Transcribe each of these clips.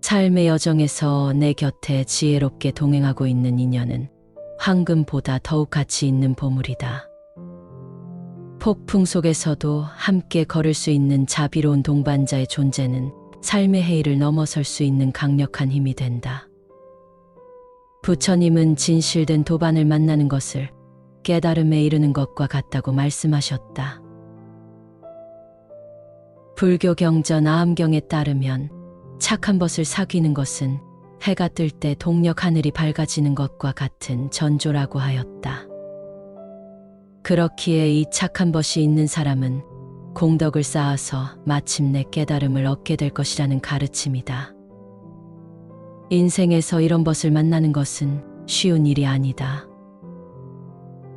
삶의 여정에서 내 곁에 지혜롭게 동행하고 있는 인연은 황금보다 더욱 가치 있는 보물이다. 폭풍 속에서도 함께 걸을 수 있는 자비로운 동반자의 존재는 삶의 해일을 넘어설 수 있는 강력한 힘이 된다. 부처님은 진실된 도반을 만나는 것을 깨달음에 이르는 것과 같다고 말씀하셨다. 불교 경전 아함경에 따르면 착한 벗을 사귀는 것은 해가 뜰 때 동력 하늘이 밝아지는 것과 같은 전조라고 하였다. 그렇기에 이 착한 벗이 있는 사람은 공덕을 쌓아서 마침내 깨달음을 얻게 될 것이라는 가르침이다. 인생에서 이런 벗을 만나는 것은 쉬운 일이 아니다.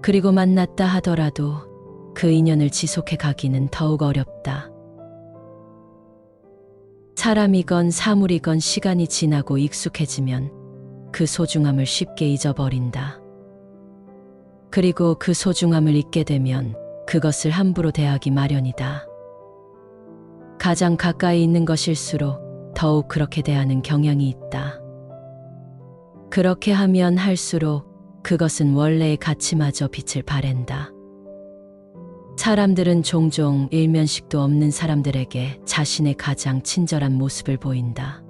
그리고 만났다 하더라도 그 인연을 지속해 가기는 더욱 어렵다. 사람이건 사물이건 시간이 지나고 익숙해지면 그 소중함을 쉽게 잊어버린다. 그리고 그 소중함을 잊게 되면 그것을 함부로 대하기 마련이다. 가장 가까이 있는 것일수록 더욱 그렇게 대하는 경향이 있다. 그렇게 하면 할수록 그것은 원래의 가치마저 빛을 발한다. 사람들은 종종 일면식도 없는 사람들에게 자신의 가장 친절한 모습을 보인다.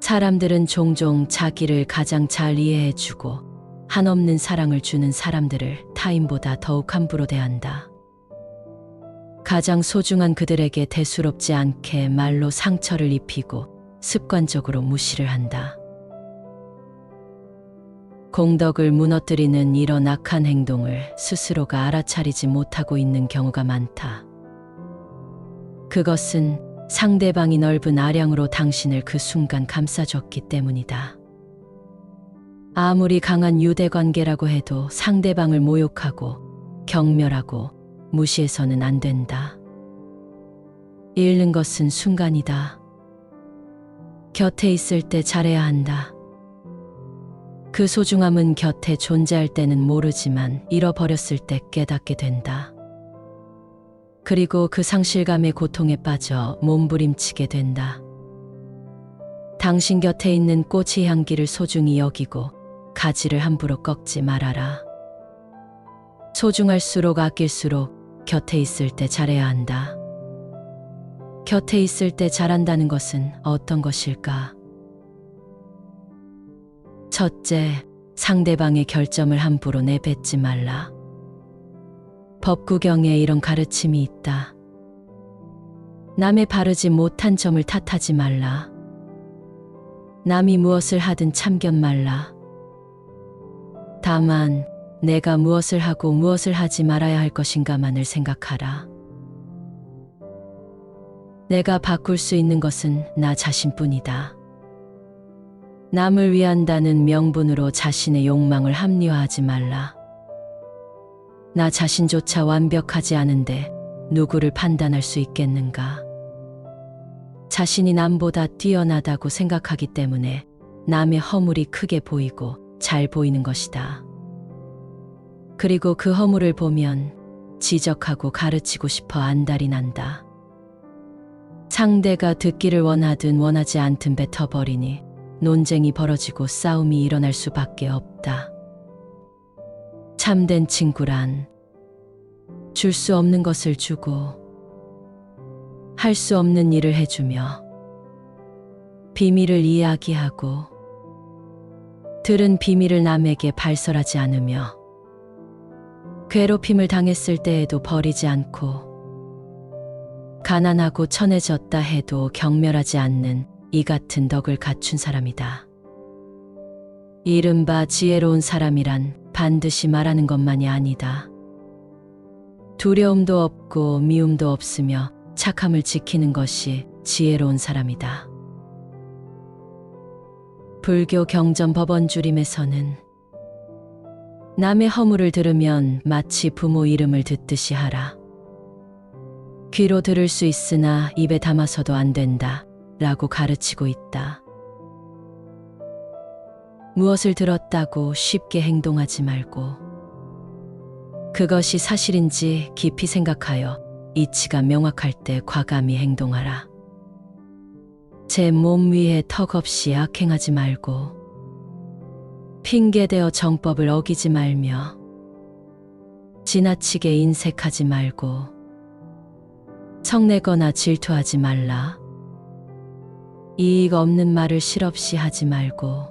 사람들은 종종 자기를 가장 잘 이해해주고 한없는 사랑을 주는 사람들을 타인보다 더욱 함부로 대한다. 가장 소중한 그들에게 대수롭지 않게 말로 상처를 입히고 습관적으로 무시를 한다. 공덕을 무너뜨리는 이런 악한 행동을 스스로가 알아차리지 못하고 있는 경우가 많다. 그것은 상대방이 넓은 아량으로 당신을 그 순간 감싸줬기 때문이다. 아무리 강한 유대관계라고 해도 상대방을 모욕하고 경멸하고 무시해서는 안 된다. 잃는 것은 순간이다. 곁에 있을 때 잘해야 한다. 그 소중함은 곁에 존재할 때는 모르지만 잃어버렸을 때 깨닫게 된다. 그리고 그 상실감의 고통에 빠져 몸부림치게 된다. 당신 곁에 있는 꽃의 향기를 소중히 여기고 가지를 함부로 꺾지 말아라. 소중할수록 아낄수록 곁에 있을 때 잘해야 한다. 곁에 있을 때 잘한다는 것은 어떤 것일까? 첫째, 상대방의 결점을 함부로 내뱉지 말라. 법구경에 이런 가르침이 있다. 남의 바르지 못한 점을 탓하지 말라. 남이 무엇을 하든 참견 말라. 다만 내가 무엇을 하고 무엇을 하지 말아야 할 것인가만을 생각하라. 내가 바꿀 수 있는 것은 나 자신뿐이다. 남을 위한다는 명분으로 자신의 욕망을 합리화하지 말라. 나 자신조차 완벽하지 않은데 누구를 판단할 수 있겠는가? 자신이 남보다 뛰어나다고 생각하기 때문에 남의 허물이 크게 보이고 잘 보이는 것이다. 그리고 그 허물을 보면 지적하고 가르치고 싶어 안달이 난다. 상대가 듣기를 원하든 원하지 않든 뱉어버리니 논쟁이 벌어지고 싸움이 일어날 수밖에 없다. 참된 친구란 줄 수 없는 것을 주고 할 수 없는 일을 해주며 비밀을 이야기하고 들은 비밀을 남에게 발설하지 않으며 괴롭힘을 당했을 때에도 버리지 않고 가난하고 천해졌다 해도 경멸하지 않는 이 같은 덕을 갖춘 사람이다. 이른바 지혜로운 사람이란 반드시 말하는 것만이 아니다. 두려움도 없고 미움도 없으며 착함을 지키는 것이 지혜로운 사람이다. 불교 경전 법원주림에서는 남의 허물을 들으면 마치 부모 이름을 듣듯이 하라. 귀로 들을 수 있으나 입에 담아서도 안 된다 라고 가르치고 있다. 무엇을 들었다고 쉽게 행동하지 말고 그것이 사실인지 깊이 생각하여 이치가 명확할 때 과감히 행동하라. 제 몸 위에 턱없이 악행하지 말고 핑계대어 정법을 어기지 말며 지나치게 인색하지 말고 성내거나 질투하지 말라. 이익 없는 말을 실없이 하지 말고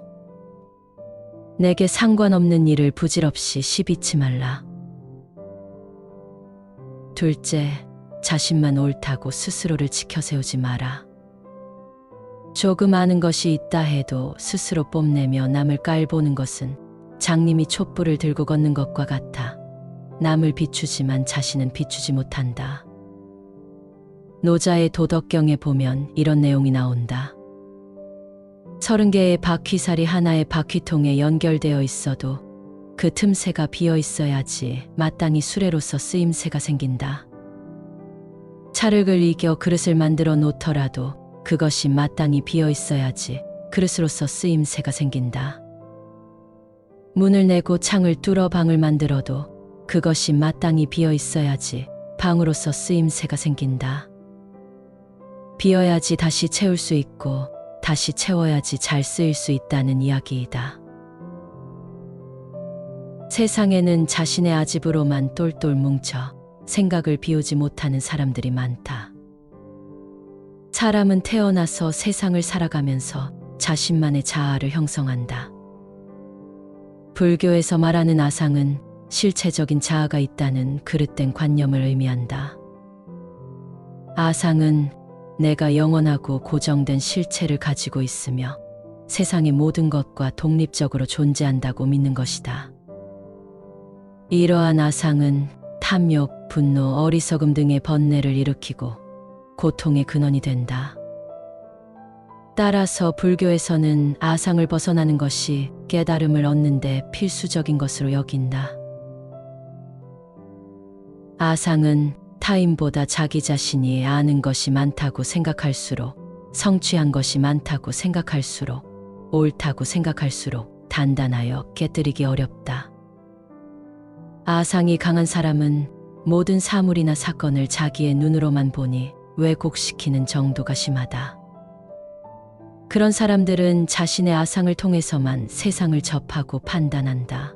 내게 상관없는 일을 부질없이 시비치 말라. 둘째, 자신만 옳다고 스스로를 지켜세우지 마라. 조금 아는 것이 있다 해도 스스로 뽐내며 남을 깔보는 것은 장님이 촛불을 들고 걷는 것과 같아 남을 비추지만 자신은 비추지 못한다. 노자의 도덕경에 보면 이런 내용이 나온다. 30개의 바퀴살이 하나의 바퀴통에 연결되어 있어도 그 틈새가 비어 있어야지 마땅히 수레로서 쓰임새가 생긴다. 찰흙을 이겨 그릇을 만들어 놓더라도 그것이 마땅히 비어 있어야지 그릇으로서 쓰임새가 생긴다. 문을 내고 창을 뚫어 방을 만들어도 그것이 마땅히 비어 있어야지 방으로서 쓰임새가 생긴다. 비어야지 다시 채울 수 있고 다시 채워야지 잘 쓰일 수 있다는 이야기이다. 세상에는 자신의 아집으로만 똘똘 뭉쳐 생각을 비우지 못하는 사람들이 많다. 사람은 태어나서 세상을 살아가면서 자신만의 자아를 형성한다. 불교에서 말하는 아상은 실체적인 자아가 있다는 그릇된 관념을 의미한다. 아상은 내가 영원하고 고정된 실체를 가지고 있으며 세상의 모든 것과 독립적으로 존재한다고 믿는 것이다. 이러한 아상은 탐욕, 분노, 어리석음 등의 번뇌를 일으키고 고통의 근원이 된다. 따라서 불교에서는 아상을 벗어나는 것이 깨달음을 얻는 데 필수적인 것으로 여긴다. 아상은 타인보다 자기 자신이 아는 것이 많다고 생각할수록, 성취한 것이 많다고 생각할수록, 옳다고 생각할수록 단단하여 깨뜨리기 어렵다. 아상이 강한 사람은 모든 사물이나 사건을 자기의 눈으로만 보니 왜곡시키는 정도가 심하다. 그런 사람들은 자신의 아상을 통해서만 세상을 접하고 판단한다.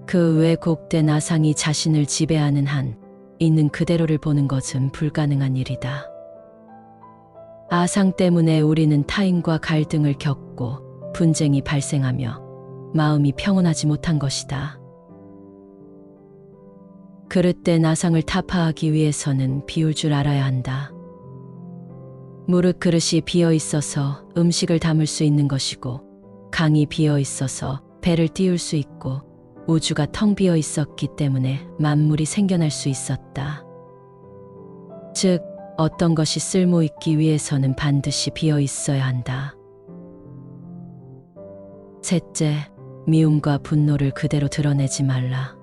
그 왜곡된 아상이 자신을 지배하는 한 있는 그대로를 보는 것은 불가능한 일이다. 아상 때문에 우리는 타인과 갈등을 겪고 분쟁이 발생하며 마음이 평온하지 못한 것이다. 그릇된 아상을 타파하기 위해서는 비울 줄 알아야 한다. 무릇 그릇이 비어 있어서 음식을 담을 수 있는 것이고, 강이 비어 있어서 배를 띄울 수 있고, 우주가 텅 비어 있었기 때문에 만물이 생겨날 수 있었다. 즉, 어떤 것이 쓸모 있기 위해서는 반드시 비어 있어야 한다. 셋째, 미움과 분노를 그대로 드러내지 말라.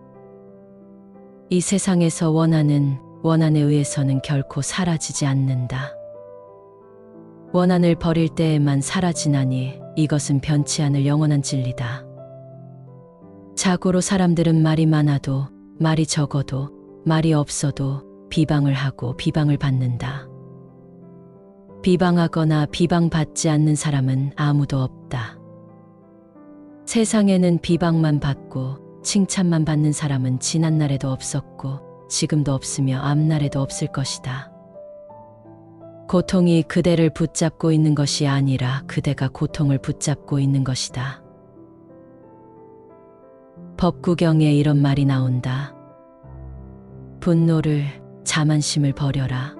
이 세상에서 원한에 의해서는 결코 사라지지 않는다. 원한을 버릴 때에만 사라지나니 이것은 변치 않을 영원한 진리다. 자고로 사람들은 말이 많아도, 말이 적어도, 말이 없어도 비방을 하고 비방을 받는다. 비방하거나 비방받지 않는 사람은 아무도 없다. 세상에는 비방만 받고 칭찬만 받는 사람은 지난날에도 없었고 지금도 없으며 앞날에도 없을 것이다. 고통이 그대를 붙잡고 있는 것이 아니라 그대가 고통을 붙잡고 있는 것이다. 법구경에 이런 말이 나온다. 분노를, 자만심을 버려라.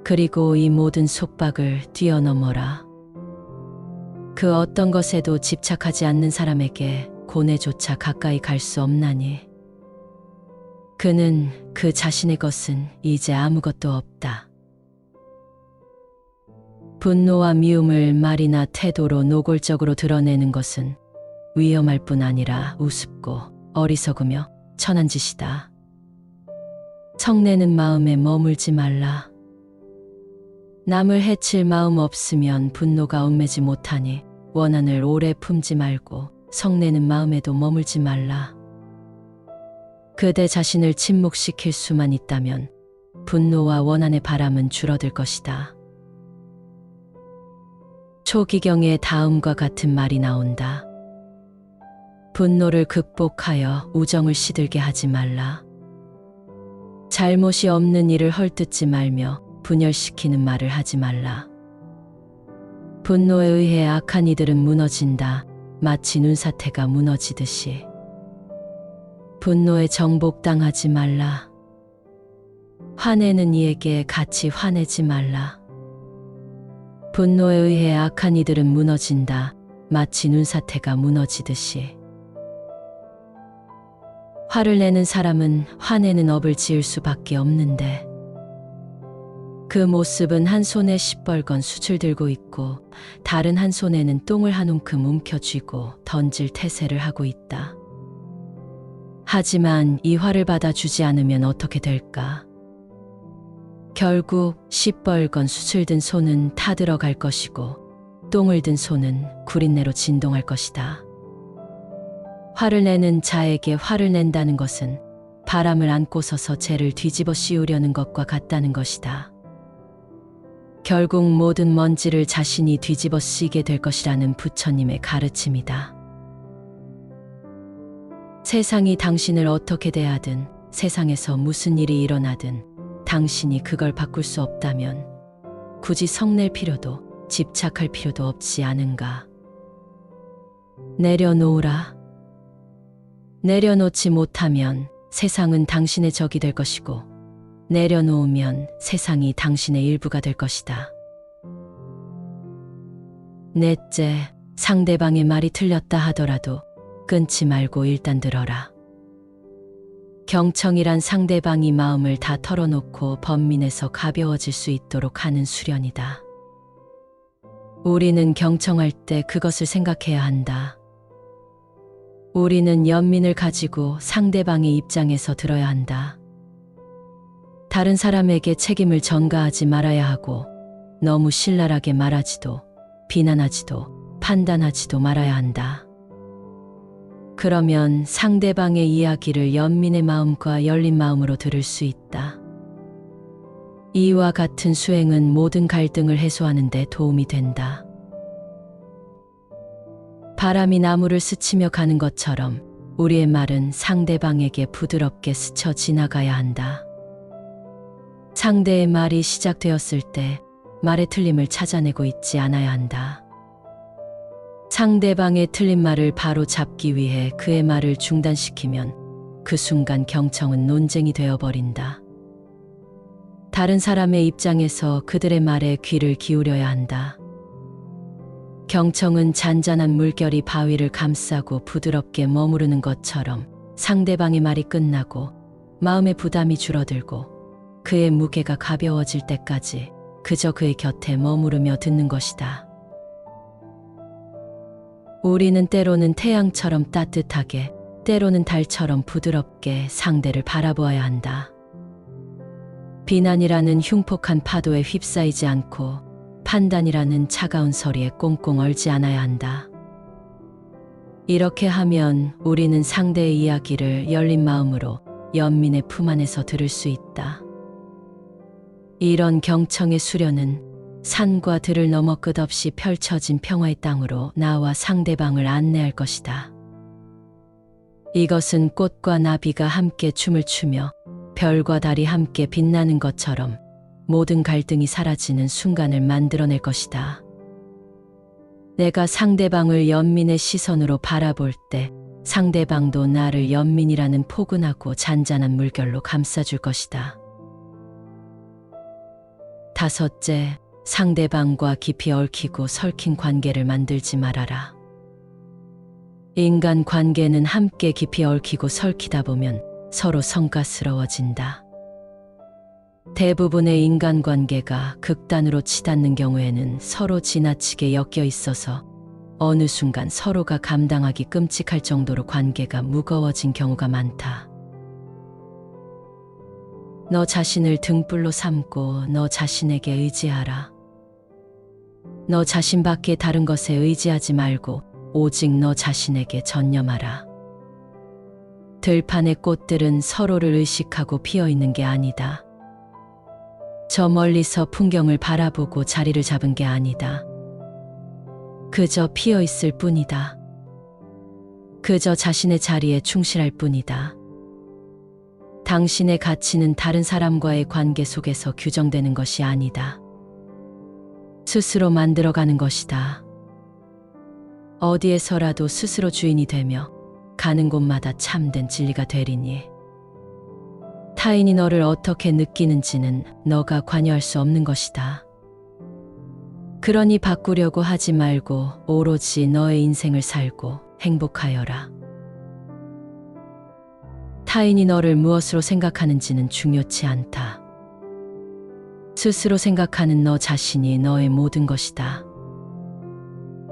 그리고 이 모든 속박을 뛰어넘어라. 그 어떤 것에도 집착하지 않는 사람에게 고뇌조차 가까이 갈 수 없나니 그는 그 자신의 것은 이제 아무것도 없다. 분노와 미움을 말이나 태도로 노골적으로 드러내는 것은 위험할 뿐 아니라 우습고 어리석으며 천한 짓이다. 성내는 마음에 머물지 말라. 남을 해칠 마음 없으면 분노가 얽매지 못하니 원한을 오래 품지 말고 성내는 마음에도 머물지 말라. 그대 자신을 침묵시킬 수만 있다면 분노와 원한의 바람은 줄어들 것이다. 초기경의 다음과 같은 말이 나온다. 분노를 극복하여 우정을 시들게 하지 말라. 잘못이 없는 일을 헐뜯지 말며 분열시키는 말을 하지 말라. 분노에 의해 악한 이들은 무너진다. 마치 눈사태가 무너지듯이. 분노에 정복당하지 말라. 화내는 이에게 같이 화내지 말라. 분노에 의해 악한 이들은 무너진다. 마치 눈사태가 무너지듯이. 화를 내는 사람은 화내는 업을 지을 수밖에 없는데 그 모습은 한 손에 시뻘건 숯을 들고 있고 다른 한 손에는 똥을 한 움큼 움켜쥐고 던질 태세를 하고 있다. 하지만 이 화를 받아주지 않으면 어떻게 될까? 결국 시뻘건 숯을 든 손은 타들어갈 것이고 똥을 든 손은 구린내로 진동할 것이다. 화를 내는 자에게 화를 낸다는 것은 바람을 안고 서서 재를 뒤집어 씌우려는 것과 같다는 것이다. 결국 모든 먼지를 자신이 뒤집어 씌게 될 것이라는 부처님의 가르침이다. 세상이 당신을 어떻게 대하든 세상에서 무슨 일이 일어나든 당신이 그걸 바꿀 수 없다면 굳이 성낼 필요도 집착할 필요도 없지 않은가. 내려놓으라. 내려놓지 못하면 세상은 당신의 적이 될 것이고 내려놓으면 세상이 당신의 일부가 될 것이다. 넷째, 상대방의 말이 틀렸다 하더라도 끊지 말고 일단 들어라. 경청이란 상대방이 마음을 다 털어놓고 번민해서 가벼워질 수 있도록 하는 수련이다. 우리는 경청할 때 그것을 생각해야 한다. 우리는 연민을 가지고 상대방의 입장에서 들어야 한다. 다른 사람에게 책임을 전가하지 말아야 하고 너무 신랄하게 말하지도 비난하지도 판단하지도 말아야 한다. 그러면 상대방의 이야기를 연민의 마음과 열린 마음으로 들을 수 있다. 이와 같은 수행은 모든 갈등을 해소하는 데 도움이 된다. 바람이 나무를 스치며 가는 것처럼 우리의 말은 상대방에게 부드럽게 스쳐 지나가야 한다. 상대의 말이 시작되었을 때 말의 틀림을 찾아내고 있지 않아야 한다. 상대방의 틀린 말을 바로 잡기 위해 그의 말을 중단시키면 그 순간 경청은 논쟁이 되어버린다. 다른 사람의 입장에서 그들의 말에 귀를 기울여야 한다. 경청은 잔잔한 물결이 바위를 감싸고 부드럽게 머무르는 것처럼 상대방의 말이 끝나고 마음의 부담이 줄어들고 그의 무게가 가벼워질 때까지 그저 그의 곁에 머무르며 듣는 것이다. 우리는 때로는 태양처럼 따뜻하게, 때로는 달처럼 부드럽게 상대를 바라보아야 한다. 비난이라는 흉폭한 파도에 휩싸이지 않고 판단이라는 차가운 서리에 꽁꽁 얼지 않아야 한다. 이렇게 하면 우리는 상대의 이야기를 열린 마음으로 연민의 품 안에서 들을 수 있다. 이런 경청의 수련은 산과 들을 넘어 끝없이 펼쳐진 평화의 땅으로 나와 상대방을 안내할 것이다. 이것은 꽃과 나비가 함께 춤을 추며 별과 달이 함께 빛나는 것처럼 모든 갈등이 사라지는 순간을 만들어낼 것이다. 내가 상대방을 연민의 시선으로 바라볼 때 상대방도 나를 연민이라는 포근하고 잔잔한 물결로 감싸줄 것이다. 다섯째, 상대방과 깊이 얽히고 설킨 관계를 만들지 말아라. 인간 관계는 함께 깊이 얽히고 설키다 보면 서로 성가스러워진다. 대부분의 인간관계가 극단으로 치닫는 경우에는 서로 지나치게 엮여 있어서 어느 순간 서로가 감당하기 끔찍할 정도로 관계가 무거워진 경우가 많다. 너 자신을 등불로 삼고 너 자신에게 의지하라. 너 자신밖에 다른 것에 의지하지 말고 오직 너 자신에게 전념하라. 들판의 꽃들은 서로를 의식하고 피어 있는 게 아니다. 저 멀리서 풍경을 바라보고 자리를 잡은 게 아니다. 그저 피어 있을 뿐이다. 그저 자신의 자리에 충실할 뿐이다. 당신의 가치는 다른 사람과의 관계 속에서 규정되는 것이 아니다. 스스로 만들어가는 것이다. 어디에서라도 스스로 주인이 되며 가는 곳마다 참된 진리가 되리니 타인이 너를 어떻게 느끼는지는 너가 관여할 수 없는 것이다. 그러니 바꾸려고 하지 말고 오로지 너의 인생을 살고 행복하여라. 타인이 너를 무엇으로 생각하는지는 중요치 않다. 스스로 생각하는 너 자신이 너의 모든 것이다.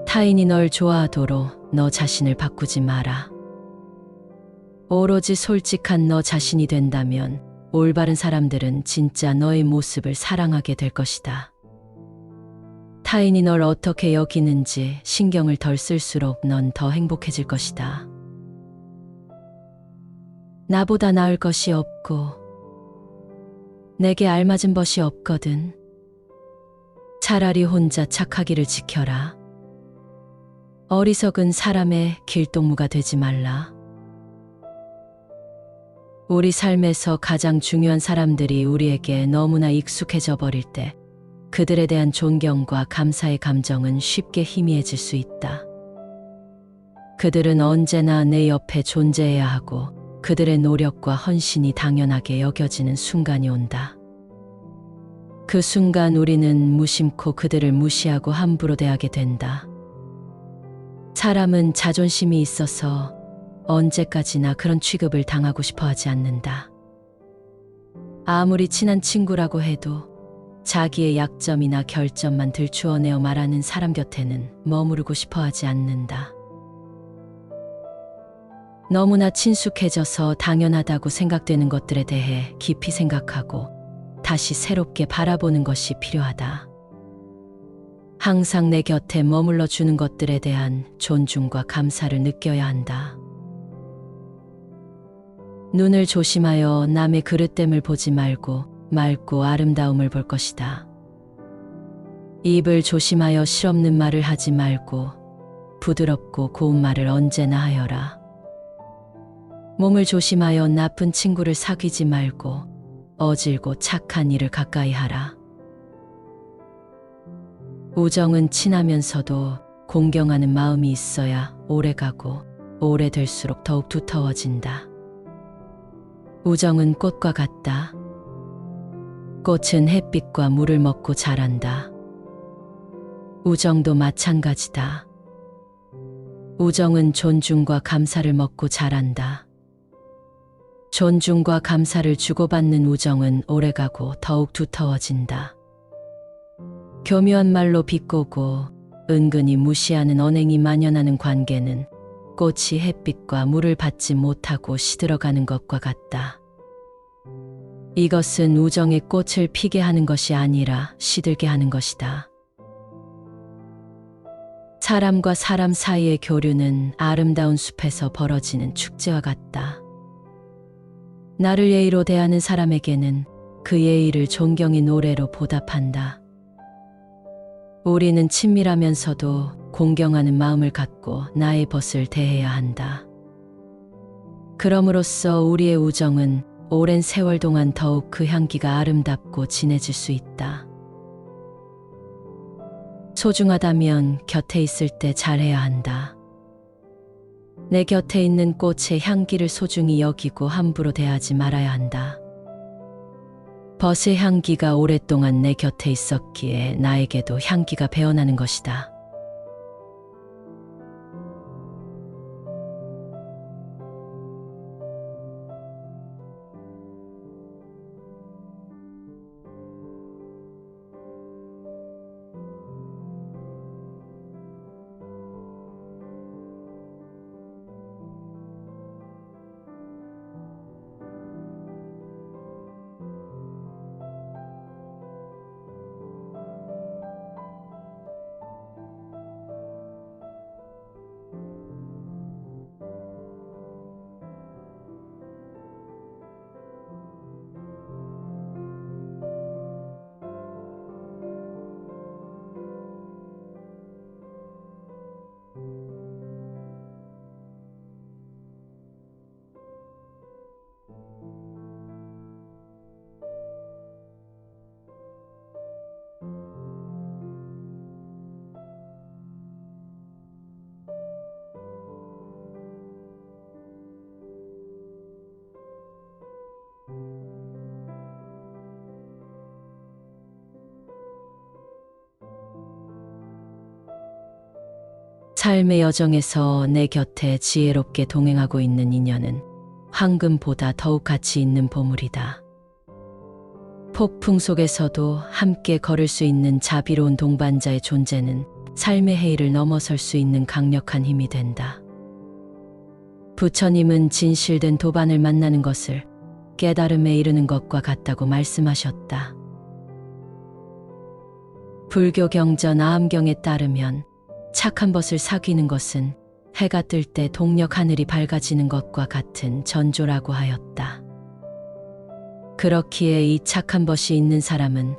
타인이 널 좋아하도록 너 자신을 바꾸지 마라. 오로지 솔직한 너 자신이 된다면 올바른 사람들은 진짜 너의 모습을 사랑하게 될 것이다. 타인이 널 어떻게 여기는지 신경을 덜 쓸수록 넌 더 행복해질 것이다. 나보다 나을 것이 없고 내게 알맞은 것이 없거든. 차라리 혼자 착하기를 지켜라. 어리석은 사람의 길동무가 되지 말라. 우리 삶에서 가장 중요한 사람들이 우리에게 너무나 익숙해져 버릴 때 그들에 대한 존경과 감사의 감정은 쉽게 희미해질 수 있다. 그들은 언제나 내 옆에 존재해야 하고 그들의 노력과 헌신이 당연하게 여겨지는 순간이 온다. 그 순간 우리는 무심코 그들을 무시하고 함부로 대하게 된다. 사람은 자존심이 있어서 언제까지나 그런 취급을 당하고 싶어 하지 않는다. 아무리 친한 친구라고 해도 자기의 약점이나 결점만 들추어내어 말하는 사람 곁에는 머무르고 싶어 하지 않는다. 너무나 친숙해져서 당연하다고 생각되는 것들에 대해 깊이 생각하고 다시 새롭게 바라보는 것이 필요하다. 항상 내 곁에 머물러 주는 것들에 대한 존중과 감사를 느껴야 한다. 눈을 조심하여 남의 그릇됨을 보지 말고 맑고 아름다움을 볼 것이다. 입을 조심하여 실없는 말을 하지 말고 부드럽고 고운 말을 언제나 하여라. 몸을 조심하여 나쁜 친구를 사귀지 말고 어질고 착한 일을 가까이 하라. 우정은 친하면서도 공경하는 마음이 있어야 오래가고 오래될수록 더욱 두터워진다. 우정은 꽃과 같다. 꽃은 햇빛과 물을 먹고 자란다. 우정도 마찬가지다. 우정은 존중과 감사를 먹고 자란다. 존중과 감사를 주고받는 우정은 오래가고 더욱 두터워진다. 교묘한 말로 비꼬고 은근히 무시하는 언행이 만연하는 관계는 꽃이 햇빛과 물을 받지 못하고 시들어가는 것과 같다. 이것은 우정의 꽃을 피게 하는 것이 아니라 시들게 하는 것이다. 사람과 사람 사이의 교류는 아름다운 숲에서 벌어지는 축제와 같다. 나를 예의로 대하는 사람에게는 그 예의를 존경의 노래로 보답한다. 우리는 친밀하면서도 공경하는 마음을 갖고 나의 벗을 대해야 한다. 그럼으로써 우리의 우정은 오랜 세월 동안 더욱 그 향기가 아름답고 진해질 수 있다. 소중하다면 곁에 있을 때 잘해야 한다. 내 곁에 있는 꽃의 향기를 소중히 여기고 함부로 대하지 말아야 한다. 벗의 향기가 오랫동안 내 곁에 있었기에 나에게도 향기가 배어나는 것이다. 삶의 여정에서 내 곁에 지혜롭게 동행하고 있는 인연은 황금보다 더욱 가치 있는 보물이다. 폭풍 속에서도 함께 걸을 수 있는 자비로운 동반자의 존재는 삶의 해일을 넘어설 수 있는 강력한 힘이 된다. 부처님은 진실된 도반을 만나는 것을 깨달음에 이르는 것과 같다고 말씀하셨다. 불교 경전 아함경에 따르면 착한 벗을 사귀는 것은 해가 뜰 때 동력 하늘이 밝아지는 것과 같은 전조라고 하였다. 그렇기에 이 착한 벗이 있는 사람은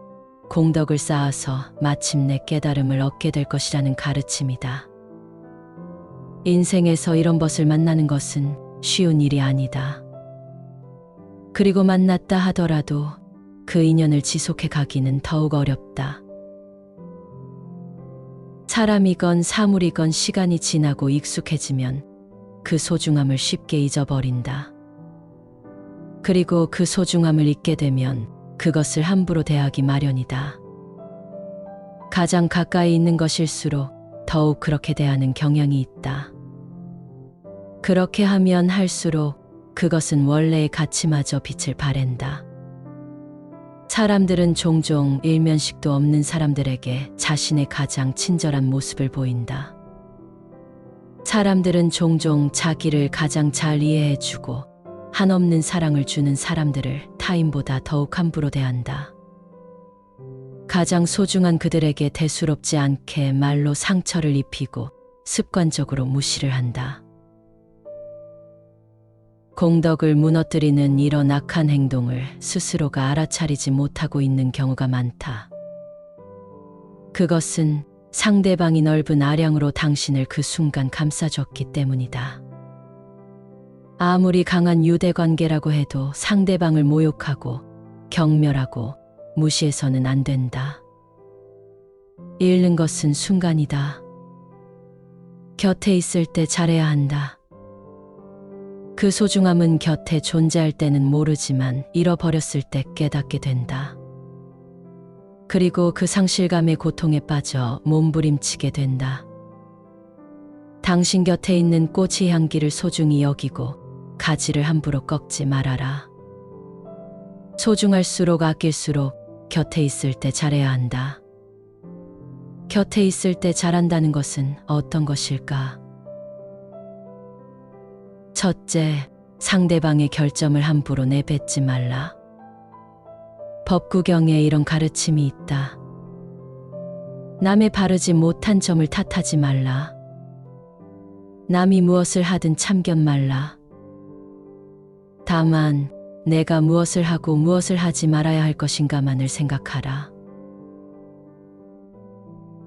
공덕을 쌓아서 마침내 깨달음을 얻게 될 것이라는 가르침이다. 인생에서 이런 벗을 만나는 것은 쉬운 일이 아니다. 그리고 만났다 하더라도 그 인연을 지속해 가기는 더욱 어렵다. 사람이건 사물이건 시간이 지나고 익숙해지면 그 소중함을 쉽게 잊어버린다. 그리고 그 소중함을 잊게 되면 그것을 함부로 대하기 마련이다. 가장 가까이 있는 것일수록 더욱 그렇게 대하는 경향이 있다. 그렇게 하면 할수록 그것은 원래의 가치마저 빛을 발한다. 사람들은 종종 일면식도 없는 사람들에게 자신의 가장 친절한 모습을 보인다. 사람들은 종종 자기를 가장 잘 이해해주고 한없는 사랑을 주는 사람들을 타인보다 더욱 함부로 대한다. 가장 소중한 그들에게 대수롭지 않게 말로 상처를 입히고 습관적으로 무시를 한다. 공덕을 무너뜨리는 이런 악한 행동을 스스로가 알아차리지 못하고 있는 경우가 많다. 그것은 상대방이 넓은 아량으로 당신을 그 순간 감싸줬기 때문이다. 아무리 강한 유대관계라고 해도 상대방을 모욕하고 경멸하고 무시해서는 안 된다. 잃는 것은 순간이다. 곁에 있을 때 잘해야 한다. 그 소중함은 곁에 존재할 때는 모르지만 잃어버렸을 때 깨닫게 된다. 그리고 그 상실감의 고통에 빠져 몸부림치게 된다. 당신 곁에 있는 꽃의 향기를 소중히 여기고 가지를 함부로 꺾지 말아라. 소중할수록 아낄수록 곁에 있을 때 잘해야 한다. 곁에 있을 때 잘한다는 것은 어떤 것일까? 첫째, 상대방의 결점을 함부로 내뱉지 말라. 법구경에 이런 가르침이 있다. 남의 바르지 못한 점을 탓하지 말라. 남이 무엇을 하든 참견 말라. 다만 내가 무엇을 하고 무엇을 하지 말아야 할 것인가만을 생각하라.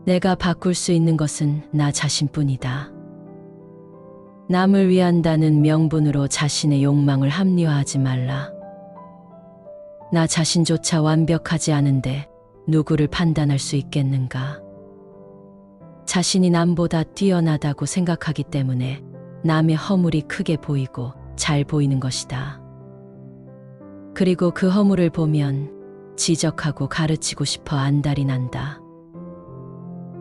내가 바꿀 수 있는 것은 나 자신뿐이다. 남을 위한다는 명분으로 자신의 욕망을 합리화하지 말라. 나 자신조차 완벽하지 않은데 누구를 판단할 수 있겠는가? 자신이 남보다 뛰어나다고 생각하기 때문에 남의 허물이 크게 보이고 잘 보이는 것이다. 그리고 그 허물을 보면 지적하고 가르치고 싶어 안달이 난다.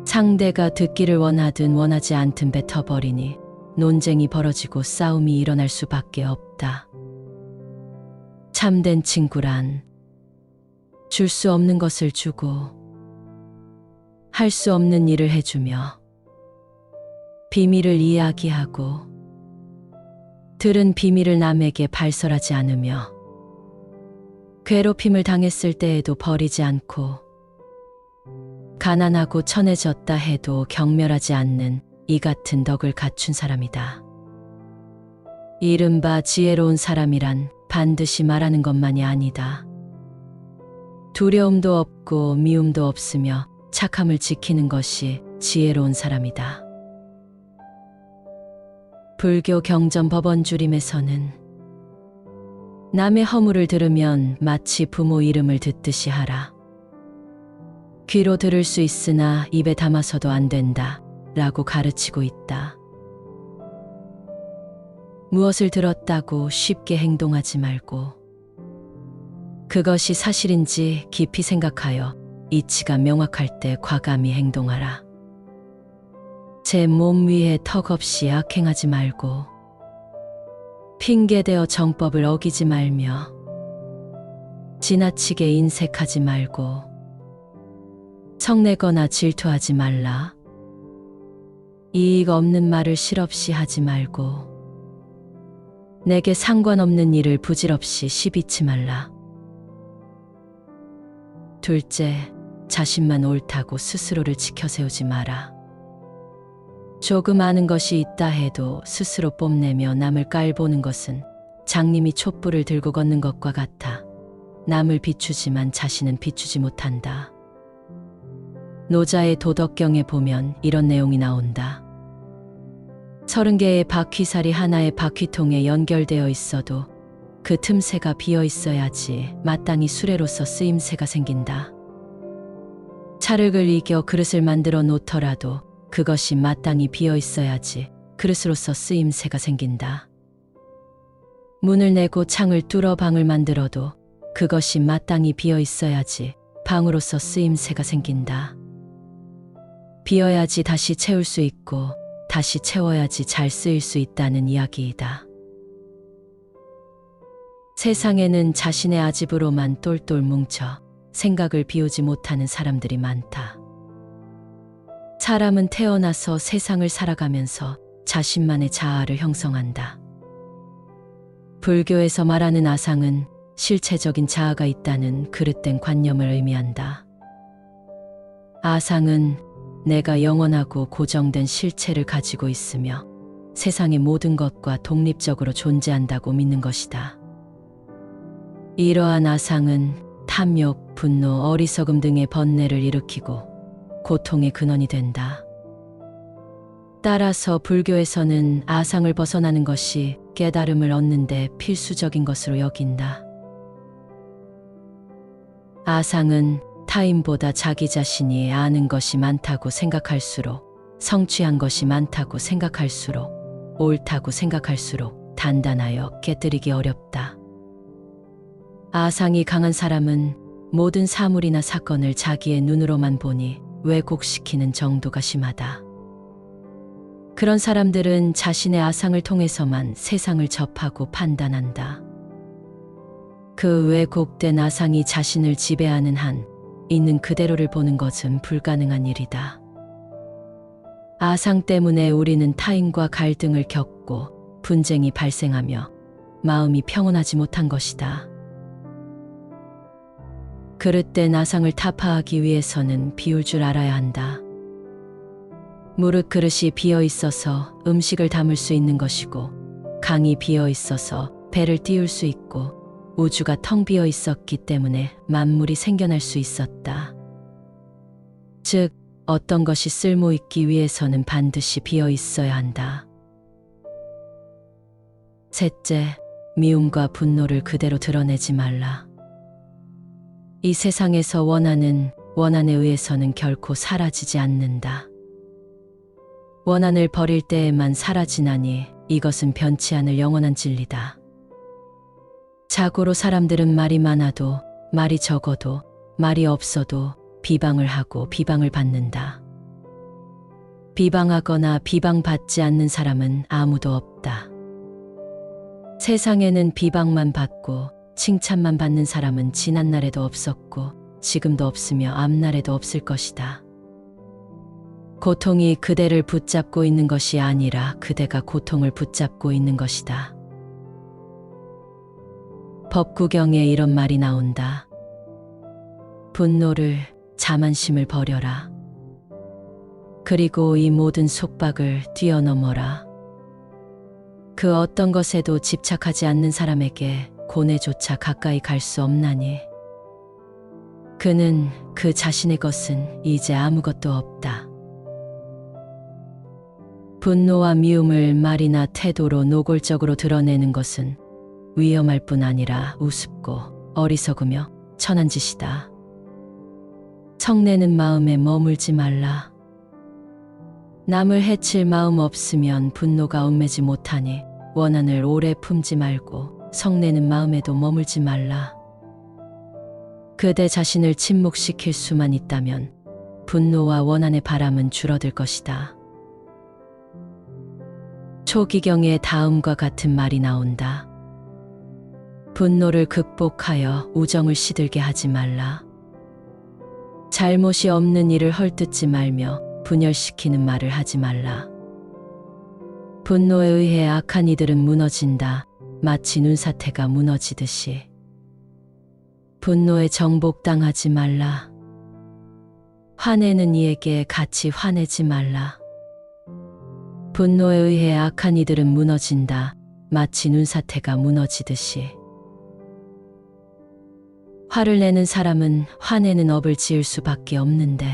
상대가 듣기를 원하든 원하지 않든 뱉어버리니 논쟁이 벌어지고 싸움이 일어날 수밖에 없다. 참된 친구란 줄 수 없는 것을 주고 할 수 없는 일을 해주며 비밀을 이야기하고 들은 비밀을 남에게 발설하지 않으며 괴롭힘을 당했을 때에도 버리지 않고 가난하고 천해졌다 해도 경멸하지 않는 이 같은 덕을 갖춘 사람이다. 이른바 지혜로운 사람이란 반드시 말하는 것만이 아니다. 두려움도 없고 미움도 없으며 착함을 지키는 것이 지혜로운 사람이다. 불교 경전 법원주림에서는 남의 허물을 들으면 마치 부모 이름을 듣듯이 하라. 귀로 들을 수 있으나 입에 담아서도 안 된다 라고 가르치고 있다. 무엇을 들었다고 쉽게 행동하지 말고 그것이 사실인지 깊이 생각하여 이치가 명확할 때 과감히 행동하라. 제 몸 위에 턱없이 악행하지 말고 핑계대어 정법을 어기지 말며 지나치게 인색하지 말고 성내거나 질투하지 말라. 이익 없는 말을 실없이 하지 말고 내게 상관없는 일을 부질없이 시비치 말라. 둘째, 자신만 옳다고 스스로를 지켜세우지 마라. 조금 아는 것이 있다 해도 스스로 뽐내며 남을 깔보는 것은 장님이 촛불을 들고 걷는 것과 같아 남을 비추지만 자신은 비추지 못한다. 노자의 도덕경에 보면 이런 내용이 나온다. 30개의 바퀴살이 하나의 바퀴통에 연결되어 있어도 그 틈새가 비어 있어야지 마땅히 수레로서 쓰임새가 생긴다. 찰흙을 이겨 그릇을 만들어 놓더라도 그것이 마땅히 비어 있어야지 그릇으로서 쓰임새가 생긴다. 문을 내고 창을 뚫어 방을 만들어도 그것이 마땅히 비어 있어야지 방으로서 쓰임새가 생긴다. 비어야지 다시 채울 수 있고 다시 채워야지 잘 쓰일 수 있다는 이야기이다. 세상에는 자신의 아집으로만 똘똘 뭉쳐 생각을 비우지 못하는 사람들이 많다. 사람은 태어나서 세상을 살아가면서 자신만의 자아를 형성한다. 불교에서 말하는 아상은 실체적인 자아가 있다는 그릇된 관념을 의미한다. 아상은 내가 영원하고 고정된 실체를 가지고 있으며 세상의 모든 것과 독립적으로 존재한다고 믿는 것이다. 이러한 아상은 탐욕, 분노, 어리석음 등의 번뇌를 일으키고 고통의 근원이 된다. 따라서 불교에서는 아상을 벗어나는 것이 깨달음을 얻는 데 필수적인 것으로 여긴다. 아상은 타인보다 자기 자신이 아는 것이 많다고 생각할수록, 성취한 것이 많다고 생각할수록, 옳다고 생각할수록 단단하여 깨뜨리기 어렵다. 아상이 강한 사람은 모든 사물이나 사건을 자기의 눈으로만 보니 왜곡시키는 정도가 심하다. 그런 사람들은 자신의 아상을 통해서만 세상을 접하고 판단한다. 그 왜곡된 아상이 자신을 지배하는 한 있는 그대로를 보는 것은 불가능한 일이다. 아상 때문에 우리는 타인과 갈등을 겪고 분쟁이 발생하며 마음이 평온하지 못한 것이다. 그릇된 아상을 타파하기 위해서는 비울 줄 알아야 한다. 무릇 그릇이 비어 있어서 음식을 담을 수 있는 것이고, 강이 비어 있어서 배를 띄울 수 있고, 우주가 텅 비어 있었기 때문에 만물이 생겨날 수 있었다. 즉, 어떤 것이 쓸모 있기 위해서는 반드시 비어 있어야 한다. 셋째, 미움과 분노를 그대로 드러내지 말라. 이 세상에서 원한에 의해서는 결코 사라지지 않는다. 원한을 버릴 때에만 사라지나니 이것은 변치 않을 영원한 진리다. 자고로 사람들은 말이 많아도, 말이 적어도, 말이 없어도 비방을 하고 비방을 받는다. 비방하거나 비방받지 않는 사람은 아무도 없다. 세상에는 비방만 받고 칭찬만 받는 사람은 지난날에도 없었고 지금도 없으며 앞날에도 없을 것이다. 고통이 그대를 붙잡고 있는 것이 아니라 그대가 고통을 붙잡고 있는 것이다. 법구경에 이런 말이 나온다. 분노를, 자만심을 버려라. 그리고 이 모든 속박을 뛰어넘어라. 그 어떤 것에도 집착하지 않는 사람에게 고뇌조차 가까이 갈 수 없나니 그는 그 자신의 것은 이제 아무것도 없다. 분노와 미움을 말이나 태도로 노골적으로 드러내는 것은 위험할 뿐 아니라 우습고 어리석으며 천한 짓이다. 성내는 마음에 머물지 말라. 남을 해칠 마음 없으면 분노가 얽매지 못하니 원한을 오래 품지 말고 성내는 마음에도 머물지 말라. 그대 자신을 침묵시킬 수만 있다면 분노와 원한의 바람은 줄어들 것이다. 초기경의 다음과 같은 말이 나온다. 분노를 극복하여 우정을 시들게 하지 말라. 잘못이 없는 일을 헐뜯지 말며 분열시키는 말을 하지 말라. 분노에 의해 악한 이들은 무너진다. 마치 눈사태가 무너지듯이. 분노에 정복당하지 말라. 화내는 이에게 같이 화내지 말라. 분노에 의해 악한 이들은 무너진다. 마치 눈사태가 무너지듯이. 화를 내는 사람은 화내는 업을 지을 수밖에 없는데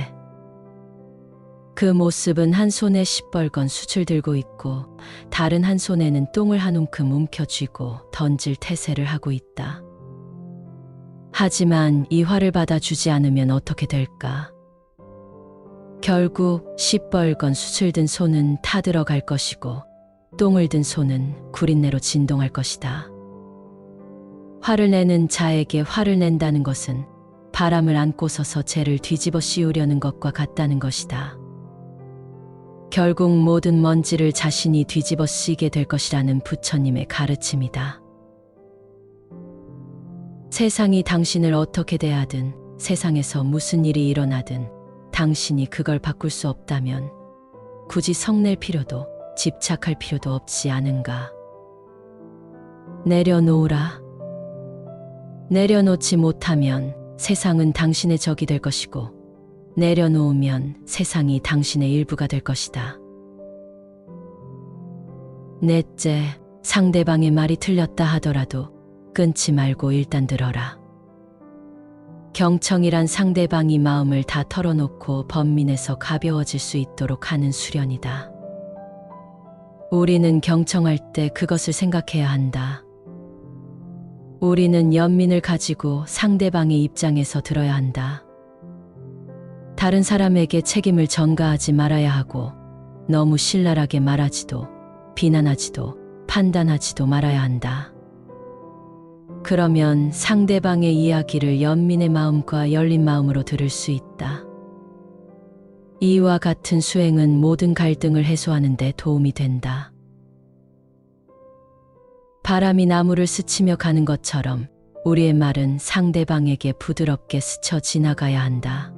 그 모습은 한 손에 시뻘건 숯을 들고 있고 다른 한 손에는 똥을 한 움큼 움켜쥐고 던질 태세를 하고 있다. 하지만 이 화를 받아주지 않으면 어떻게 될까? 결국 시뻘건 숯을 든 손은 타들어갈 것이고 똥을 든 손은 구린내로 진동할 것이다. 화를 내는 자에게 화를 낸다는 것은 바람을 안고 서서 재를 뒤집어 씌우려는 것과 같다는 것이다. 결국 모든 먼지를 자신이 뒤집어 쓰게 될 것이라는 부처님의 가르침이다. 세상이 당신을 어떻게 대하든 세상에서 무슨 일이 일어나든 당신이 그걸 바꿀 수 없다면 굳이 성낼 필요도 집착할 필요도 없지 않은가. 내려놓으라. 내려놓지 못하면 세상은 당신의 적이 될 것이고 내려놓으면 세상이 당신의 일부가 될 것이다. 넷째, 상대방의 말이 틀렸다 하더라도 끊지 말고 일단 들어라. 경청이란 상대방이 마음을 다 털어놓고 번민해서 가벼워질 수 있도록 하는 수련이다. 우리는 경청할 때 그것을 생각해야 한다. 우리는 연민을 가지고 상대방의 입장에서 들어야 한다. 다른 사람에게 책임을 전가하지 말아야 하고 너무 신랄하게 말하지도 비난하지도 판단하지도 말아야 한다. 그러면 상대방의 이야기를 연민의 마음과 열린 마음으로 들을 수 있다. 이와 같은 수행은 모든 갈등을 해소하는 데 도움이 된다. 바람이 나무를 스치며 가는 것처럼 우리의 말은 상대방에게 부드럽게 스쳐 지나가야 한다.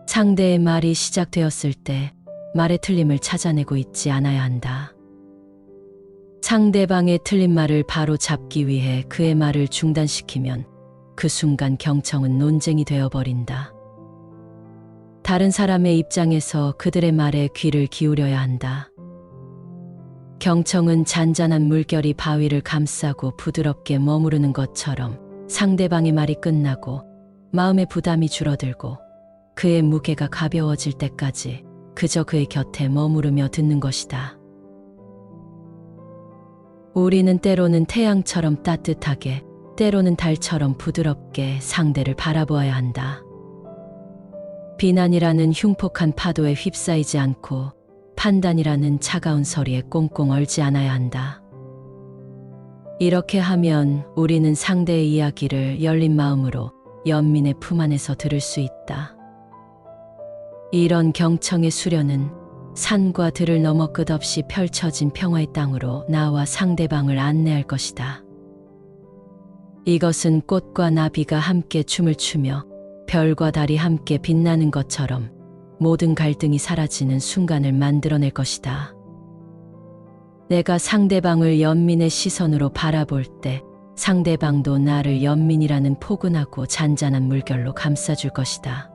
상대의 말이 시작되었을 때 말의 틀림을 찾아내고 있지 않아야 한다. 상대방의 틀린 말을 바로 잡기 위해 그의 말을 중단시키면 그 순간 경청은 논쟁이 되어버린다. 다른 사람의 입장에서 그들의 말에 귀를 기울여야 한다. 경청은 잔잔한 물결이 바위를 감싸고 부드럽게 머무르는 것처럼 상대방의 말이 끝나고 마음의 부담이 줄어들고 그의 무게가 가벼워질 때까지 그저 그의 곁에 머무르며 듣는 것이다. 우리는 때로는 태양처럼 따뜻하게, 때로는 달처럼 부드럽게 상대를 바라보아야 한다. 비난이라는 흉폭한 파도에 휩싸이지 않고 판단이라는 차가운 서리에 꽁꽁 얼지 않아야 한다. 이렇게 하면 우리는 상대의 이야기를 열린 마음으로 연민의 품 안에서 들을 수 있다. 이런 경청의 수련은 산과 들을 넘어 끝없이 펼쳐진 평화의 땅으로 나와 상대방을 안내할 것이다. 이것은 꽃과 나비가 함께 춤을 추며 별과 달이 함께 빛나는 것처럼 모든 갈등이 사라지는 순간을 만들어낼 것이다. 내가 상대방을 연민의 시선으로 바라볼 때 상대방도 나를 연민이라는 포근하고 잔잔한 물결로 감싸줄 것이다.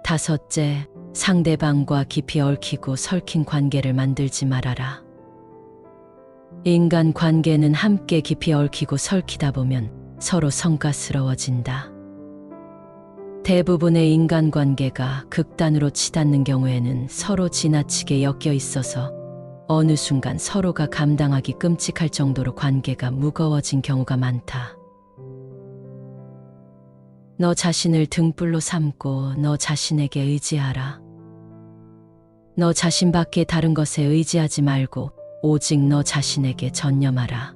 다섯째, 상대방과 깊이 얽히고 설킨 관계를 만들지 말아라. 인간 관계는 함께 깊이 얽히고 설키다 보면 서로 성가스러워진다. 대부분의 인간관계가 극단으로 치닫는 경우에는 서로 지나치게 엮여 있어서 어느 순간 서로가 감당하기 끔찍할 정도로 관계가 무거워진 경우가 많다. 너 자신을 등불로 삼고 너 자신에게 의지하라. 너 자신밖에 다른 것에 의지하지 말고 오직 너 자신에게 전념하라.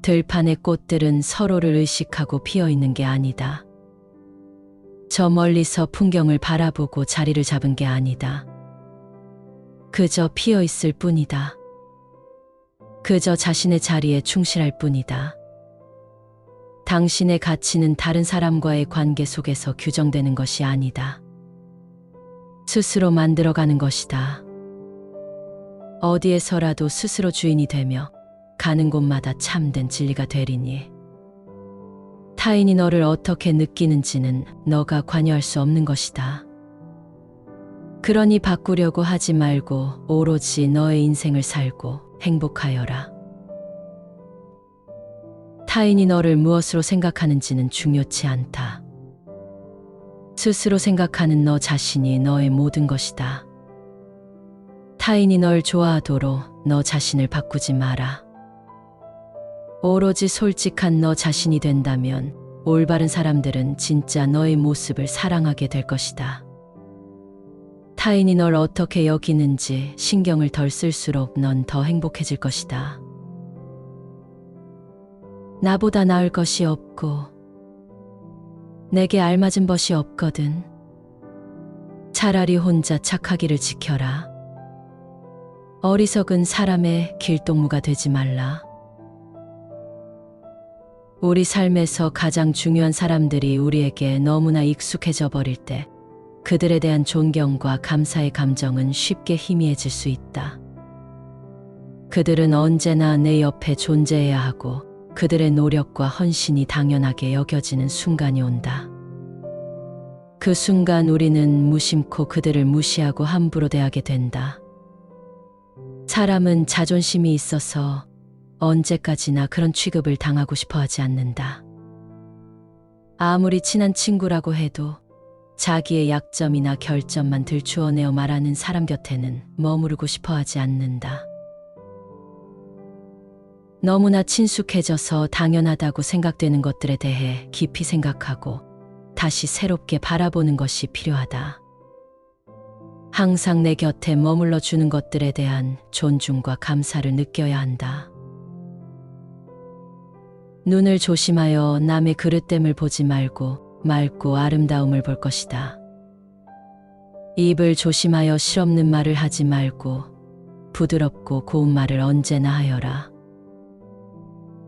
들판의 꽃들은 서로를 의식하고 피어있는 게 아니다. 저 멀리서 풍경을 바라보고 자리를 잡은 게 아니다. 그저 피어 있을 뿐이다. 그저 자신의 자리에 충실할 뿐이다. 당신의 가치는 다른 사람과의 관계 속에서 규정되는 것이 아니다. 스스로 만들어가는 것이다. 어디에서라도 스스로 주인이 되며 가는 곳마다 참된 진리가 되리니 타인이 너를 어떻게 느끼는지는 너가 관여할 수 없는 것이다. 그러니 바꾸려고 하지 말고 오로지 너의 인생을 살고 행복하여라. 타인이 너를 무엇으로 생각하는지는 중요치 않다. 스스로 생각하는 너 자신이 너의 모든 것이다. 타인이 널 좋아하도록 너 자신을 바꾸지 마라. 오로지 솔직한 너 자신이 된다면 올바른 사람들은 진짜 너의 모습을 사랑하게 될 것이다. 타인이 널 어떻게 여기는지 신경을 덜 쓸수록 넌 더 행복해질 것이다. 나보다 나을 것이 없고 내게 알맞은 것이 없거든. 차라리 혼자 착하기를 지켜라. 어리석은 사람의 길동무가 되지 말라. 우리 삶에서 가장 중요한 사람들이 우리에게 너무나 익숙해져 버릴 때 그들에 대한 존경과 감사의 감정은 쉽게 희미해질 수 있다. 그들은 언제나 내 옆에 존재해야 하고 그들의 노력과 헌신이 당연하게 여겨지는 순간이 온다. 그 순간 우리는 무심코 그들을 무시하고 함부로 대하게 된다. 사람은 자존심이 있어서 언제까지나 그런 취급을 당하고 싶어 하지 않는다. 아무리 친한 친구라고 해도 자기의 약점이나 결점만 들추어내어 말하는 사람 곁에는 머무르고 싶어 하지 않는다. 너무나 친숙해져서 당연하다고 생각되는 것들에 대해 깊이 생각하고 다시 새롭게 바라보는 것이 필요하다. 항상 내 곁에 머물러 주는 것들에 대한 존중과 감사를 느껴야 한다. 눈을 조심하여 남의 그릇됨을 보지 말고 맑고 아름다움을 볼 것이다. 입을 조심하여 실없는 말을 하지 말고 부드럽고 고운 말을 언제나 하여라.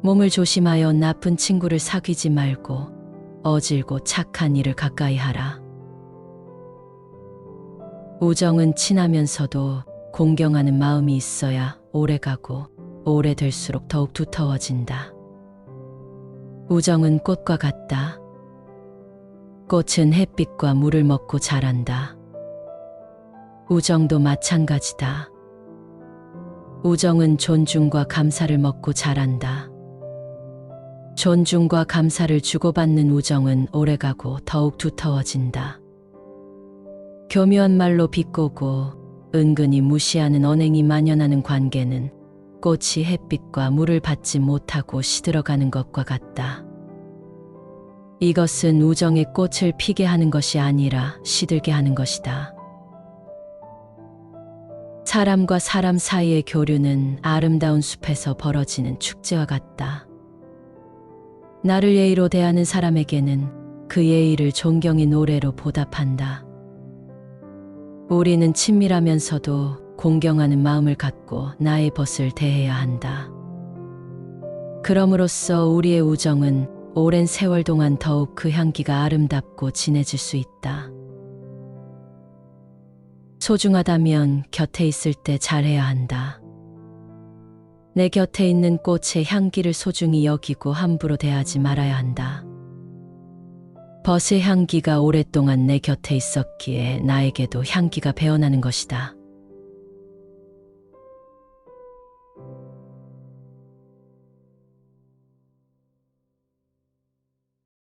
몸을 조심하여 나쁜 친구를 사귀지 말고 어질고 착한 일을 가까이 하라. 우정은 친하면서도 공경하는 마음이 있어야 오래가고 오래될수록 더욱 두터워진다. 우정은 꽃과 같다. 꽃은 햇빛과 물을 먹고 자란다. 우정도 마찬가지다. 우정은 존중과 감사를 먹고 자란다. 존중과 감사를 주고받는 우정은 오래가고 더욱 두터워진다. 교묘한 말로 비꼬고 은근히 무시하는 언행이 만연하는 관계는 꽃이 햇빛과 물을 받지 못하고 시들어가는 것과 같다. 이것은 우정의 꽃을 피게 하는 것이 아니라 시들게 하는 것이다. 사람과 사람 사이의 교류는 아름다운 숲에서 벌어지는 축제와 같다. 나를 예의로 대하는 사람에게는 그 예의를 존경의 노래로 보답한다. 우리는 친밀하면서도 공경하는 마음을 갖고 나의 벗을 대해야 한다. 그럼으로써 우리의 우정은 오랜 세월 동안 더욱 그 향기가 아름답고 진해질 수 있다. 소중하다면 곁에 있을 때 잘해야 한다. 내 곁에 있는 꽃의 향기를 소중히 여기고 함부로 대하지 말아야 한다. 벗의 향기가 오랫동안 내 곁에 있었기에 나에게도 향기가 배어나는 것이다.